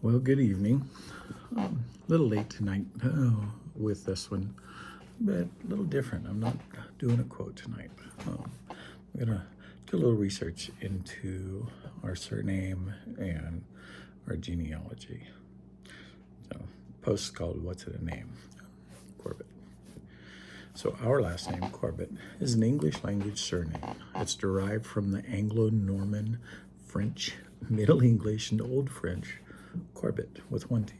Well, good evening. A little late tonight with this one, but a little different. I'm not doing a quote tonight. I'm going to do a little research into our surname and our genealogy. So, post called What's It a Name? Corbett. So, our last name, Corbett, is an English language surname. It's derived from the Anglo-Norman, French, Middle English, and Old French Corbett with one T,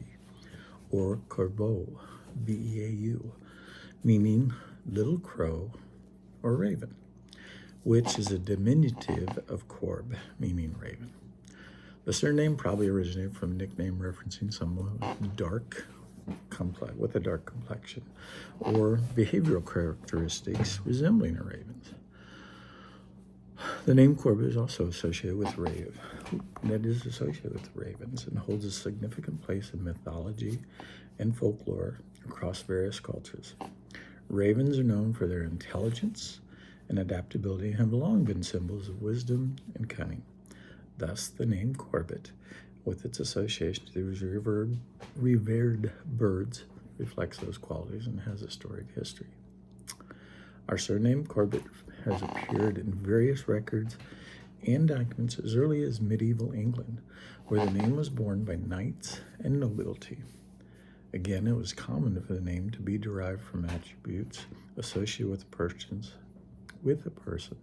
or Corbeau, B-E-A-U, meaning little crow or raven, which is a diminutive of corb, meaning raven. The surname probably originated from a nickname referencing someone with a dark complexion or behavioral characteristics resembling a raven's. The name Corbett is also associated with ravens and holds a significant place in mythology and folklore across various cultures. Ravens are known for their intelligence and adaptability and have long been symbols of wisdom and cunning. Thus, the name Corbett, with its association to these revered birds, reflects those qualities and has a storied history. Our surname Corbett has appeared in various records and documents as early as medieval England, where the name was borne by knights and nobility. Again, it was common for the name to be derived from attributes associated with a person,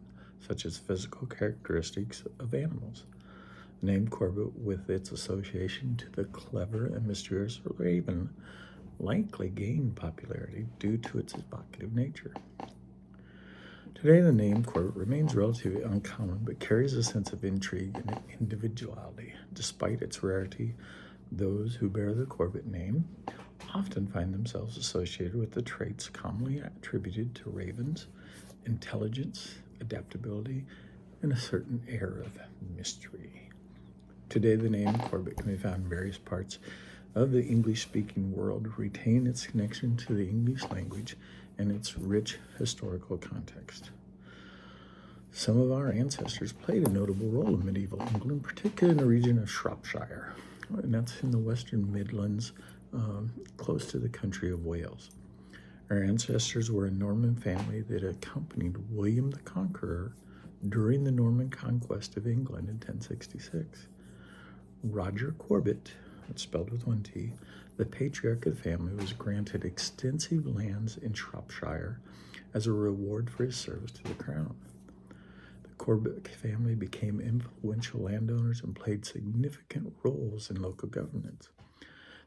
such as physical characteristics of animals. The name Corbett, with its association to the clever and mysterious raven, likely gained popularity due to its evocative nature. Today, the name Corbett remains relatively uncommon, but carries a sense of intrigue and individuality. Despite its rarity, those who bear the Corbett name often find themselves associated with the traits commonly attributed to ravens: intelligence, adaptability, and a certain air of mystery. Today, the name Corbett can be found in various parts of the English-speaking world, retain its connection to the English language and its rich historical context. Some of our ancestors played a notable role in medieval England, particularly in the region of Shropshire, and that's in the Western Midlands, close to the country of Wales. Our ancestors were a Norman family that accompanied William the Conqueror during the Norman conquest of England in 1066. Roger Corbett, it's spelled with one T, the patriarch of the family, was granted extensive lands in Shropshire as a reward for his service to the crown. The Corbett family became influential landowners and played significant roles in local governance.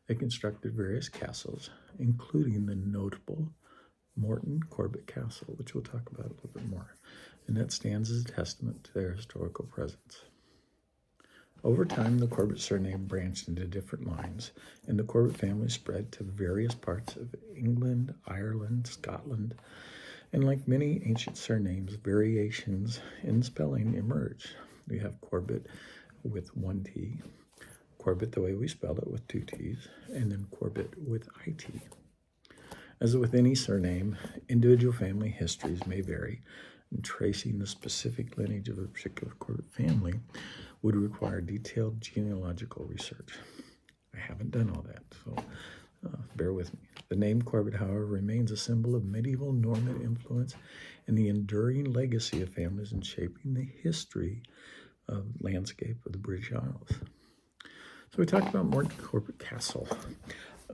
They constructed various castles, including the notable Morton Corbett Castle, which we'll talk about a little bit more, and that stands as a testament to their historical presence. Over time, the Corbett surname branched into different lines, and the Corbett family spread to various parts of England, Ireland, Scotland, and like many ancient surnames, variations in spelling emerged. We have Corbett with one T, Corbett the way we spell it with two T's, and then Corbett with IT. As with any surname, individual family histories may vary, and tracing the specific lineage of a particular Corbett family would require detailed genealogical research. I haven't done all that, so bear with me. The name Corbett, however, remains a symbol of medieval Norman influence and the enduring legacy of families in shaping the history of landscape of the British Isles. So we talked about Morton Corbett Castle.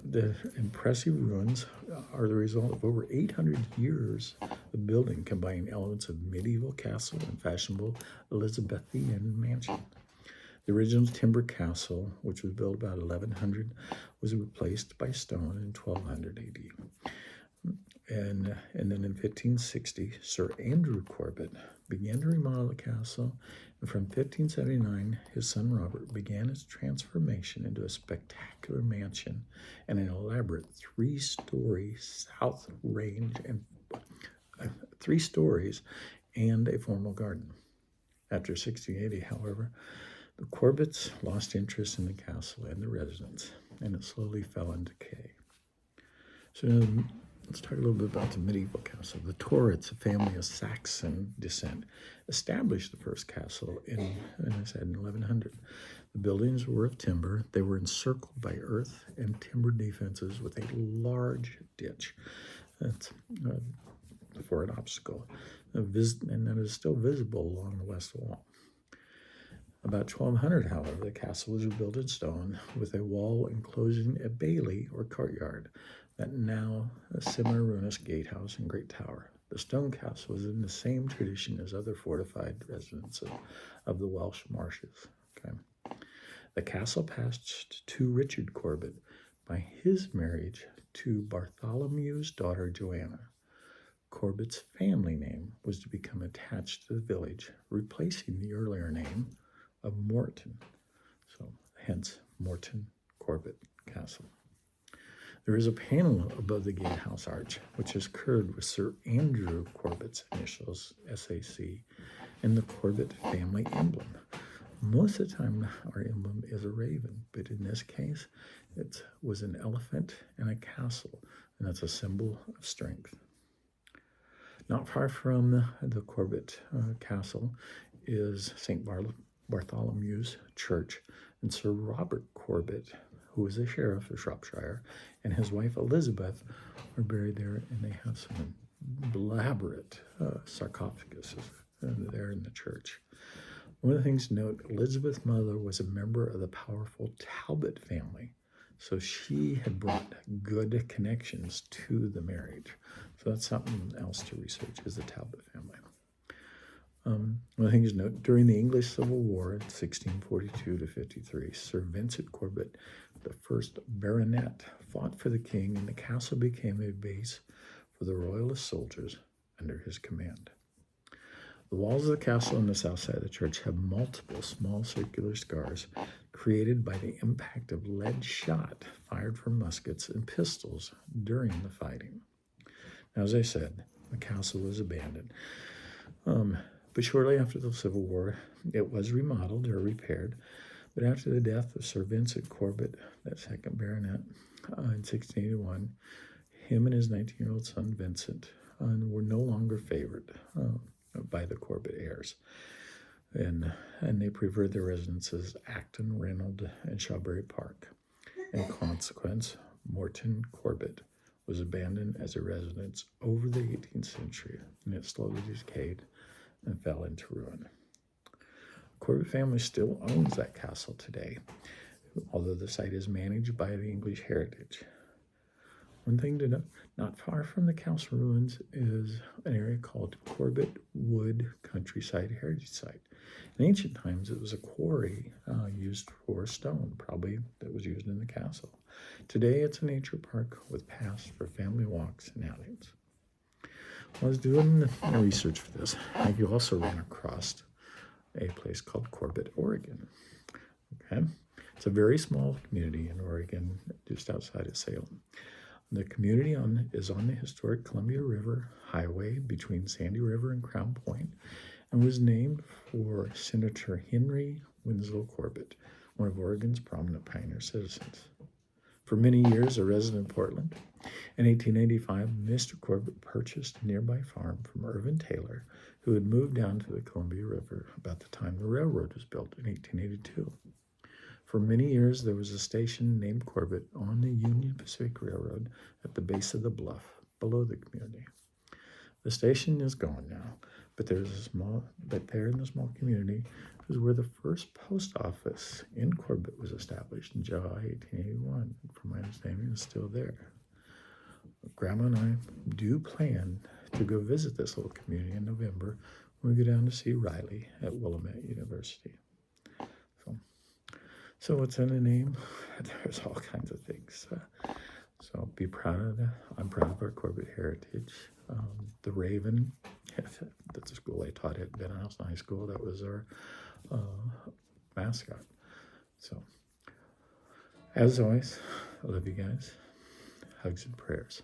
The impressive ruins are the result of over 800 years of building, combining elements of medieval castle and fashionable Elizabethan mansion. The original timber castle, which was built about 1100, was replaced by stone in 1200 AD. And then in 1560, Sir Andrew Corbett began to remodel the castle, and from 1579, his son Robert began its transformation into a spectacular mansion and an elaborate three-story south range and 3 stories and a formal garden. After 1680, however, the Corbetts lost interest in the castle and the residents, and it slowly fell into decay. So now let's talk a little bit about the medieval castle. The Torrets, a family of Saxon descent, established the first castle in 1100. The buildings were of timber. They were encircled by earth and timber defenses with a large ditch. That's for an obstacle, and that is still visible along the west wall. About 1200, however, the castle was rebuilt in stone with a wall enclosing a bailey or courtyard, that now a semi-ruinous gatehouse and great tower. The stone castle was in the same tradition as other fortified residences of the Welsh marshes. Okay. The castle passed to Richard Corbett by his marriage to Bartholomew's daughter Joanna. Corbett's family name was to become attached to the village, replacing the earlier name of Morton. So, hence Morton Corbett Castle. There is a panel above the gatehouse arch, which is curved with Sir Andrew Corbett's initials, SAC, and the Corbett family emblem. Most of the time, our emblem is a raven, but in this case, it was an elephant and a castle, and that's a symbol of strength. Not far from the Corbett Castle is St. Bartholomew's Church, and Sir Robert Corbett, who was the sheriff of Shropshire, and his wife Elizabeth are buried there, and they have some elaborate sarcophaguses there in the church. One of the things to note, Elizabeth's mother was a member of the powerful Talbot family, so she had brought good connections to the marriage. So that's something else to research, is the Talbot family. One of the things to note, during the English Civil War in 1642 to 53, Sir Vincent Corbett, the first baronet, fought for the king, and the castle became a base for the royalist soldiers under his command. The walls of the castle on the south side of the church have multiple small circular scars created by the impact of lead shot fired from muskets and pistols during the fighting. Now, as I said, the castle was abandoned. But shortly after the Civil War, it was remodeled or repaired. But after the death of Sir Vincent Corbett, that second baronet, in 1681, him and his 19-year-old son Vincent were no longer favored by the Corbett heirs. And they preferred their residences Acton, Reynold, and Shawbury Park. In consequence, Morton Corbett was abandoned as a residence over the 18th century, and it slowly decayed and fell into ruin. The Corbett family still owns that castle today, although the site is managed by the English Heritage. One thing to note, not far from the castle ruins is an area called Corbett Wood Countryside Heritage Site. In ancient times, it was a quarry used for stone, probably that was used in the castle. Today, it's a nature park with paths for family walks and outings. While I was doing research for this, I also ran across a place called Corbett, Oregon. Okay, it's a very small community in Oregon, just outside of Salem. The community is on the historic Columbia River Highway between Sandy River and Crown Point, and was named for Senator Henry Winslow Corbett, one of Oregon's prominent pioneer citizens. For many years a resident of Portland, in 1885, Mr. Corbett purchased a nearby farm from Irvin Taylor, who had moved down to the Columbia River about the time the railroad was built in 1882. For many years, there was a station named Corbett on the Union Pacific Railroad at the base of the bluff below the community. The station is gone now, but there in the small community is where the first post office in Corbett was established in July 1881. From my understanding, it's still there. Grandma and I do plan to go visit this little community in November when we go down to see Riley at Willamette University. So what's in the name? There's all kinds of things. So be proud of that. I'm proud of our Corbett heritage. The Raven, that's the school I taught at Ben House High School. That was our mascot. So as always, I love you guys. Hugs and prayers.